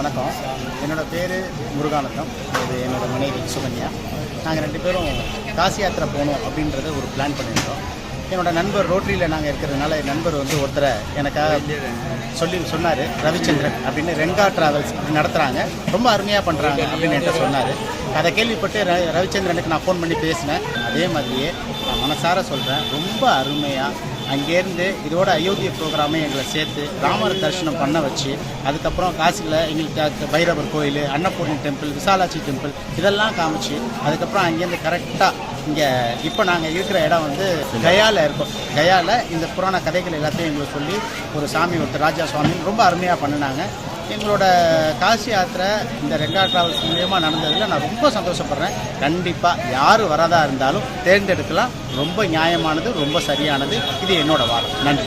வணக்கம். என்னோடய பேர் முருகானந்தம். இது என்னோடய மனைவி சுகன்யா. நாங்கள் 2 பேரும் காசி யாத்திரை போகணும் அப்படின்றத ஒரு பிளான் பண்ணியிருந்தோம். என்னோடய நண்பர் ரோட்டரியில் நாங்கள் இருக்கிறதுனால என் நண்பர் ஒருத்தரை எனக்காக சொன்னார். ரவிச்சந்திரன் அப்படின்னு ரெங்கா ட்ராவல்ஸ் நடத்துகிறாங்க, ரொம்ப அருமையாக பண்ணுறாங்க அப்படின்னு என்கிட்ட சொன்னார். அதை கேள்விப்பட்டு ரவிச்சந்திரனுக்கு நான் ஃபோன் பண்ணி பேசினேன். அதே மாதிரியே நான் மனசார சொல்கிறேன், ரொம்ப அருமையாக அங்கேருந்து இதோட அயோத்திய ப்ரோக்ராமே எங்களை சேர்த்து ராமர் தரிசனம் பண்ண வச்சு, அதுக்கப்புறம் காசியில் எங்களுக்கு பைரவர் கோயில், அன்னபூர்ணி டெம்பிள், விசாலாட்சி டெம்பிள் இதெல்லாம் காமிச்சு, அதுக்கப்புறம் அங்கேருந்து கரெக்டாக இங்கே இப்போ நாங்கள் இருக்கிற இடம் கயாவில் இருக்கோம். கயாவில் இந்த புராண கதைகள் எல்லாத்தையும் எங்களுக்கு சொல்லி ஒரு சாமி ஒருத்தர் ராஜா சுவாமி ரொம்ப அருமையாக பண்ணினாங்க. எங்களோட காசி யாத்திரை இந்த ரெங்கா ட்ராவல்ஸ் மூலியமாக நடந்ததில் நான் ரொம்ப சந்தோஷப்படுறேன். கண்டிப்பாக யார் வரதா இருந்தாலும் தேர்ந்தெடுக்கலாம். ரொம்ப நியாயமானது, ரொம்ப சரியானது. இது என்னோட வாதம். நன்றி.